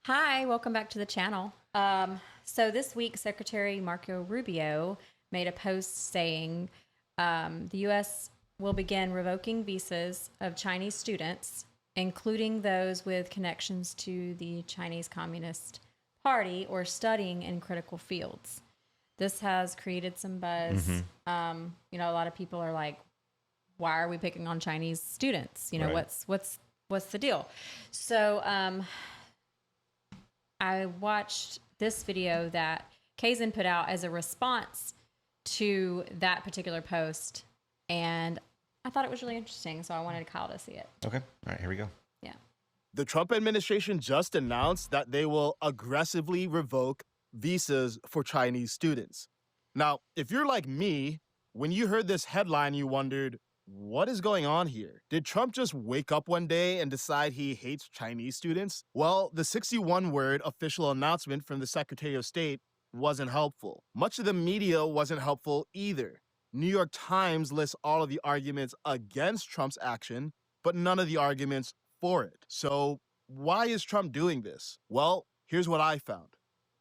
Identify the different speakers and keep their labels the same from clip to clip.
Speaker 1: Hi, welcome back to the channel. So this week, Secretary Marco Rubio made a post saying the U.S. will begin revoking visas of Chinese students, including those with connections to the Chinese Communist Party or studying in critical fields. This has created some buzz. A lot of people are like, "Why are we picking on Chinese students?
Speaker 2: Right.
Speaker 1: What's the deal?" So I watched this video that Kaizen put out as a response to that particular post, and I thought it was really interesting, so I wanted Kyle to see it.
Speaker 2: Okay. All right, here we go.
Speaker 1: Yeah.
Speaker 3: The Trump administration just announced that they will aggressively revoke visas for Chinese students. Now, if you're like me, when you heard this headline, you wondered, what is going on here? Did Trump just wake up one day and decide he hates Chinese students? Well, the 61-word official announcement from the Secretary of State wasn't helpful. Much of the media wasn't helpful either. New York Times lists all of the arguments against Trump's action, but none of the arguments for it. So why is Trump doing this? Well, here's what I found.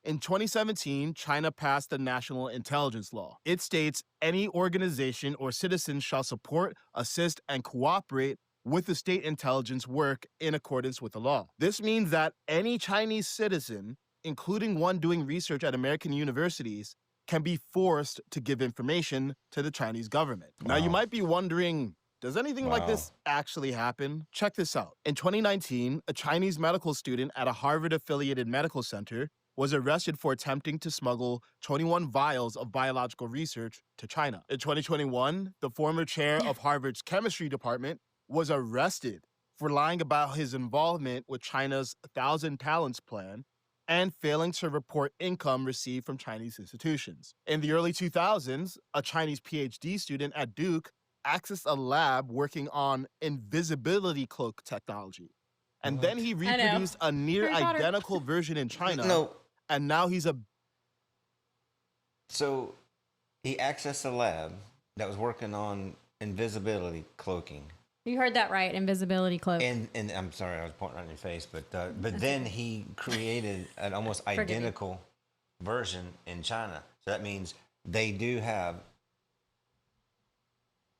Speaker 3: In 2017, China passed the National Intelligence Law. It states any organization or citizen shall support, assist, and cooperate with the state intelligence work in accordance with the law. This means that any Chinese citizen, including one doing research at American universities, can be forced to give information to the Chinese government. Now, you might be wondering, does anything like this actually happen? Check this out. In 2019, a Chinese medical student at a Harvard-affiliated medical center was arrested for attempting to smuggle 21 vials of biological research to China. In 2021, the former chair of Harvard's chemistry department was arrested for lying about his involvement with China's 1,000 Talents Plan and failing to report income received from Chinese institutions. In the early 2000s, a Chinese PhD student at Duke accessed a lab working on invisibility cloak technology. And then he reproduced a near identical version in China.
Speaker 2: No.
Speaker 3: And now he's a...
Speaker 2: So he accessed a lab that was working on invisibility cloaking.
Speaker 1: You heard that right, invisibility cloak.
Speaker 2: And I'm sorry, I was pointing right in your face, but then he created an almost identical version in China. So that means they do have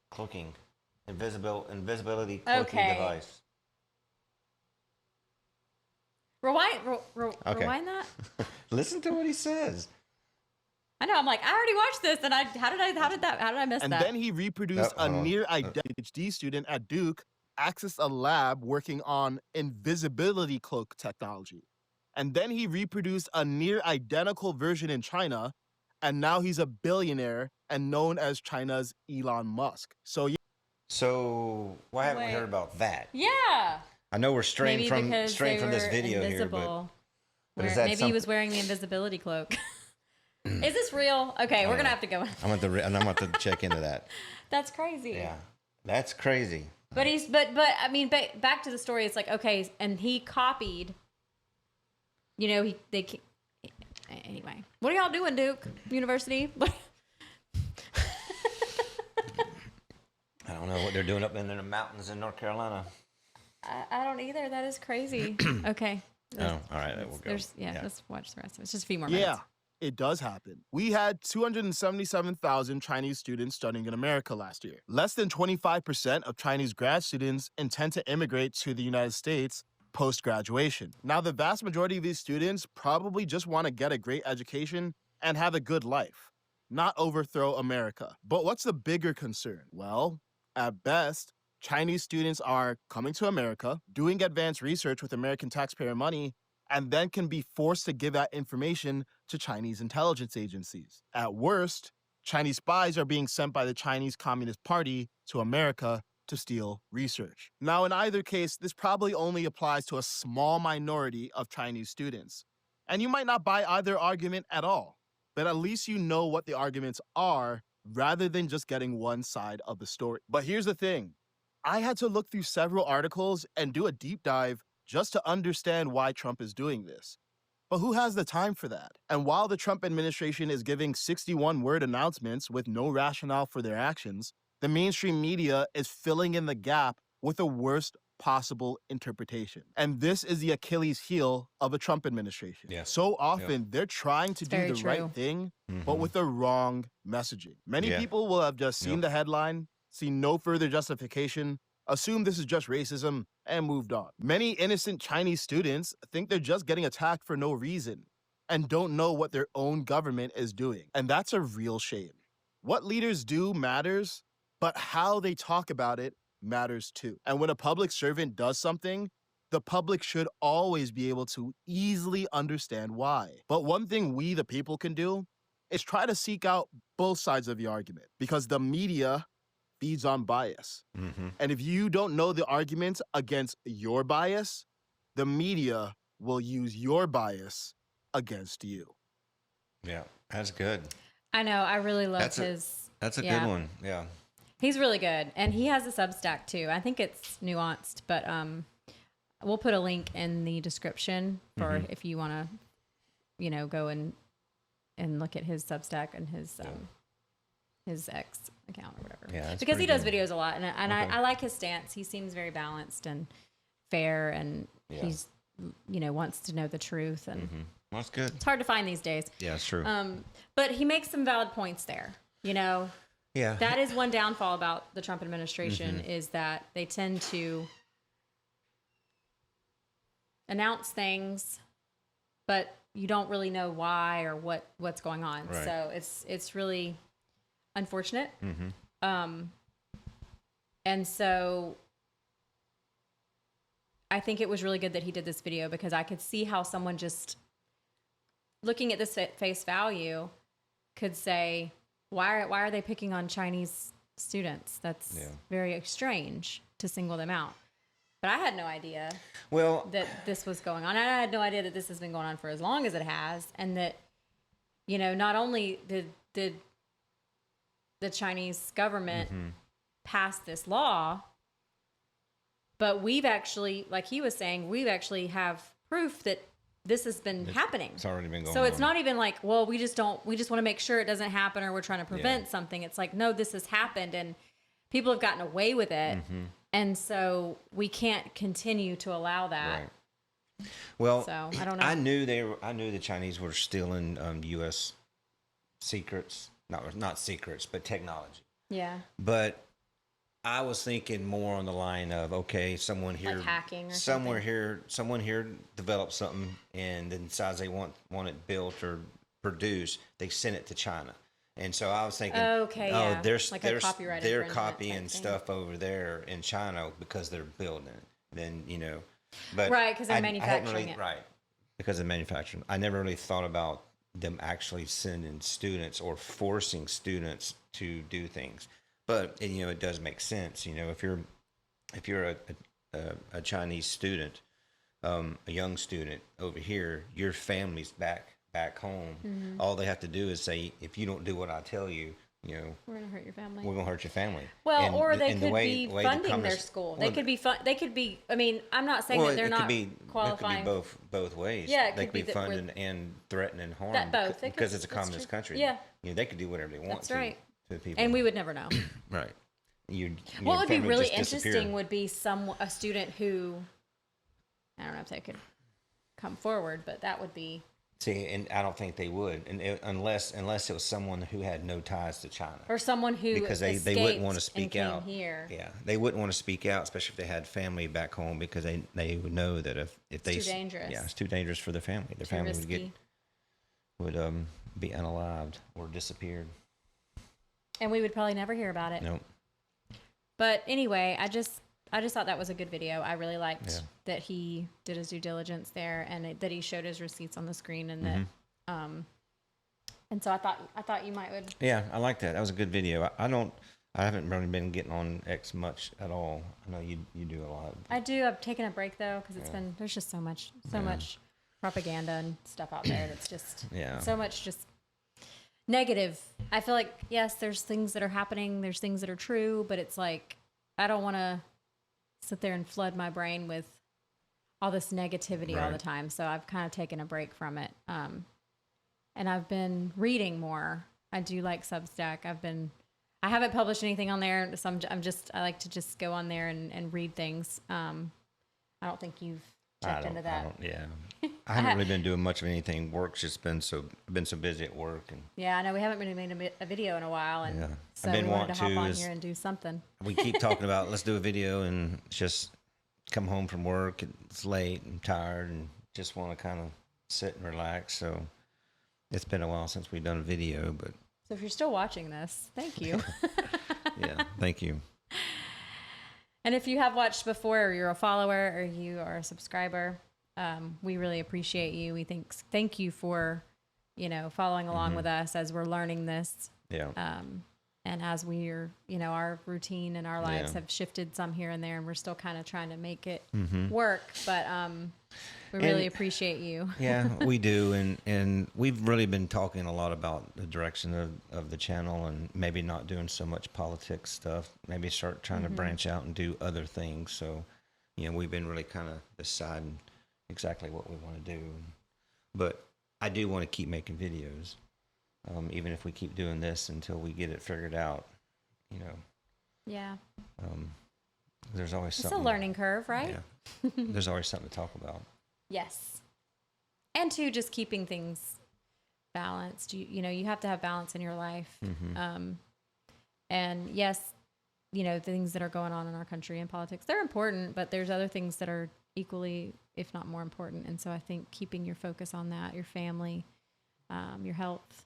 Speaker 2: cloaking, invisibility cloaking device.
Speaker 1: Rewind that.
Speaker 2: Listen to what he says.
Speaker 1: I know. I'm like, I already watched this, and how did I miss that?
Speaker 3: And then he reproduced a near identical PhD student at Duke accessed a lab working on invisibility cloak technology. And then he reproduced a near identical version in China, and now he's a billionaire and known as China's Elon Musk.
Speaker 2: So why haven't we heard about that?
Speaker 1: Yeah.
Speaker 2: I know we're straying from this video
Speaker 1: invisible.
Speaker 2: here, but is that
Speaker 1: maybe he was wearing the invisibility cloak. Is this real? Okay, we're gonna have to go.
Speaker 2: I'm going to check into that.
Speaker 1: That's crazy.
Speaker 2: Yeah, that's crazy.
Speaker 1: But I mean, back to the story. It's like, okay, and he copied. Anyway. What are y'all doing, Duke University?
Speaker 2: I don't know what they're doing up in the mountains in North Carolina.
Speaker 1: I don't either. That is crazy. Okay.
Speaker 2: Oh, all right. We'll go.
Speaker 1: Let's watch the rest of it. It's just a few more minutes.
Speaker 3: Yeah, it does happen. We had 277,000 Chinese students studying in America last year. Less than 25% of Chinese grad students intend to immigrate to the United States post-graduation. Now, the vast majority of these students probably just want to get a great education and have a good life, not overthrow America. But what's the bigger concern? Well, at best, Chinese students are coming to America, doing advanced research with American taxpayer money, and then can be forced to give that information to Chinese intelligence agencies. At worst, Chinese spies are being sent by the Chinese Communist Party to America to steal research. Now, in either case, this probably only applies to a small minority of Chinese students. And you might not buy either argument at all, but at least you know what the arguments are rather than just getting one side of the story. But here's the thing. I had to look through several articles and do a deep dive just to understand why Trump is doing this. But who has the time for that? And while the Trump administration is giving 61-word announcements with no rationale for their actions, the mainstream media is filling in the gap with the worst possible interpretation. And this is the Achilles heel of a Trump administration.
Speaker 2: Yeah.
Speaker 3: So often they're trying to do
Speaker 1: very
Speaker 3: the
Speaker 1: true.
Speaker 3: right thing, but with the wrong messaging. Many
Speaker 2: Yeah.
Speaker 3: people will have just seen the headline, seen no further justification, assumed this is just racism, and moved on. Many innocent Chinese students think they're just getting attacked for no reason and don't know what their own government is doing. And that's a real shame. What leaders do matters, but how they talk about it matters too. And when a public servant does something, the public should always be able to easily understand why. But one thing we, the people, can do is try to seek out both sides of the argument, because the media feeds on bias. And if you don't know the arguments against your bias, the media will use your bias against you.
Speaker 2: Yeah, that's good.
Speaker 1: I know. I really love
Speaker 2: That's
Speaker 1: his.
Speaker 2: That's a
Speaker 1: yeah.
Speaker 2: good one. Yeah.
Speaker 1: He's really good. And he has a Substack too. I think it's nuanced, but we'll put a link in the description for if you want to, go and look at his Substack and his X account or whatever.
Speaker 2: Yeah, that's
Speaker 1: because he
Speaker 2: pretty
Speaker 1: does
Speaker 2: good.
Speaker 1: videos a lot, and I like his stance. He seems very balanced and fair, and he's wants to know the truth, and
Speaker 2: That's good.
Speaker 1: it's hard to find these days.
Speaker 2: Yeah, it's true.
Speaker 1: But he makes some valid points there.
Speaker 2: Yeah.
Speaker 1: That is one downfall about the Trump administration is that they tend to announce things, but you don't really know why or what's going on.
Speaker 2: Right.
Speaker 1: So it's really unfortunate. And so I think it was really good that he did this video, because I could see how someone just looking at this at face value could say, why are they picking on Chinese students? That's very strange to single them out. But I had no idea that this was going on. I had no idea that this has been going on for as long as it has, and that not only did the Chinese government pass this law, but we've actually, like he was saying, we've actually have proof that this has been happening.
Speaker 2: It's already been going on.
Speaker 1: So it's not even like, well, we just want to make sure it doesn't happen, or we're trying to prevent something. It's like, no, this has happened, and people have gotten away with it. And so we can't continue to allow that.
Speaker 2: Right. Well,
Speaker 1: So I don't know.
Speaker 2: I knew the Chinese were stealing U.S. secrets, not secrets, but technology.
Speaker 1: Yeah.
Speaker 2: But I was thinking more on the line of, okay, someone here,
Speaker 1: Like hacking or
Speaker 2: someone here developed something and then decides they want it built or produced. They send it to China, and so I was thinking,
Speaker 1: Like a copyright
Speaker 2: they're
Speaker 1: infringement
Speaker 2: copying
Speaker 1: type thing.
Speaker 2: stuff over there in China because they're building it. Then but
Speaker 1: Right, 'cause they're
Speaker 2: I hadn't
Speaker 1: manufacturing
Speaker 2: really,
Speaker 1: it.
Speaker 2: right, because of manufacturing. I never really thought about them actually sending students or forcing students to do things. But it does make sense. If you're a Chinese student, a young student over here, your family's back home. All they have to do is say, if you don't do what I tell you,
Speaker 1: We're going to hurt your family.
Speaker 2: we're gonna hurt your family.
Speaker 1: Well, or they
Speaker 2: and
Speaker 1: could
Speaker 2: the
Speaker 1: be funding their school. They could be They could be. I mean, I'm not saying that they're not qualifying.
Speaker 2: It could be both ways.
Speaker 1: Yeah, it
Speaker 2: they
Speaker 1: could
Speaker 2: could be
Speaker 1: that
Speaker 2: funding and threatening harm.
Speaker 1: both. They could-
Speaker 2: because it's a
Speaker 1: that's
Speaker 2: communist
Speaker 1: true.
Speaker 2: country.
Speaker 1: Yeah.
Speaker 2: They could do whatever they want
Speaker 1: That's right.
Speaker 2: to the people.
Speaker 1: And we would never know.
Speaker 2: Right.
Speaker 1: What would be
Speaker 2: family
Speaker 1: really
Speaker 2: just disappear.
Speaker 1: interesting would be a student who, I don't know if they could come forward, but that would be.
Speaker 2: See, and I don't think they would, and unless it was someone who had no ties to China,
Speaker 1: Or someone who
Speaker 2: because they wouldn't want to speak
Speaker 1: and came
Speaker 2: out.
Speaker 1: here.
Speaker 2: Yeah, they wouldn't want to speak out, especially if they had family back home, because they would know that if they
Speaker 1: too dangerous.
Speaker 2: Yeah, it's too dangerous for their family. Their
Speaker 1: Too
Speaker 2: family
Speaker 1: risky.
Speaker 2: would be unalived or disappeared.
Speaker 1: And we would probably never hear about it.
Speaker 2: Nope.
Speaker 1: But anyway, I just thought that was a good video. I really liked
Speaker 2: Yeah.
Speaker 1: that he did his due diligence there, and that he showed his receipts on the screen, and that and so I thought you might would.
Speaker 2: Yeah, I like that. That was a good video. I haven't really been getting on X much at all. I know you do a lot.
Speaker 1: I do. I've taken a break though, because there's just so much propaganda and stuff out there that's just so much just negative. I feel like, yes, there's things that are happening, there's things that are true, but it's like, I don't want to sit there and flood my brain with all this negativity all the time. So I've kind of taken a break from it. And I've been reading more. I do like Substack. I haven't published anything on there, so I like to just go on there and read things. I don't think you've checked into that.
Speaker 2: I haven't really been doing much of anything. Work's just been I've been so busy at work, and
Speaker 1: Yeah, I know we haven't really made a video in a while, and
Speaker 2: Yeah.
Speaker 1: so
Speaker 2: I've been
Speaker 1: we wanted to hop
Speaker 2: wanting to
Speaker 1: on
Speaker 2: is-
Speaker 1: here and do something.
Speaker 2: we keep talking about let's do a video, and it's just come home from work. It's late and tired, and just want to kind of sit and relax. So it's been a while since we've done a video, but
Speaker 1: So if you're still watching this, thank you.
Speaker 2: yeah, thank you.
Speaker 1: And if you have watched before, or you're a follower, or you are a subscriber, we really appreciate you. We thank you for, following along with us as we're learning this.
Speaker 2: Yeah.
Speaker 1: And as we're, our routine and our lives
Speaker 2: Yeah.
Speaker 1: have shifted some here and there, and we're still kind of trying to make it
Speaker 2: Mm-hmm.
Speaker 1: work. But we really appreciate you.
Speaker 2: Yeah, we do, and we've really been talking a lot about the direction of the channel, and maybe not doing so much politics stuff. Maybe start trying to branch out and do other things. So, we've been really kind of deciding exactly what we want to do. But I do want to keep making videos, even if we keep doing this until we get it figured out.
Speaker 1: Yeah.
Speaker 2: There's always
Speaker 1: It's
Speaker 2: something.
Speaker 1: a learning curve, right?
Speaker 2: Yeah. There's always something to talk about.
Speaker 1: Yes. And two, just keeping things balanced. You have to have balance in your life. And yes, things that are going on in our country and politics, they're important, but there's other things that are equally, if not more important. And so I think keeping your focus on that, your family, your health,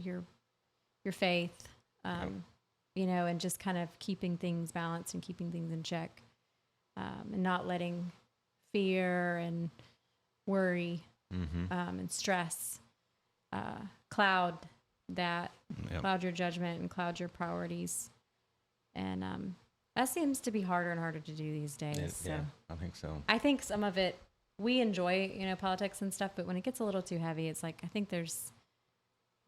Speaker 1: your faith, and just kind of keeping things balanced and keeping things in check, and not letting fear and worry and stress cloud your judgment and cloud your priorities. And that seems to be harder and harder to do these days.
Speaker 2: Yeah, I think so.
Speaker 1: I think some of it, we enjoy, politics and stuff, but when it gets a little too heavy, it's like, I think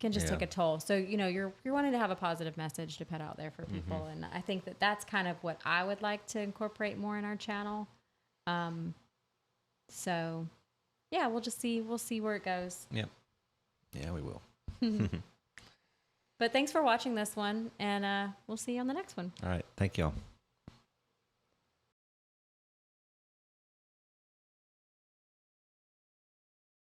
Speaker 1: can just take a toll. So, you're wanting to have a positive message to put out there for people. And I think that's kind of what I would like to incorporate more in our channel. So yeah, we'll see where it goes.
Speaker 2: Yep. Yeah, we will.
Speaker 1: But thanks for watching this one, and we'll see you on the next one.
Speaker 2: All right. Thank y'all.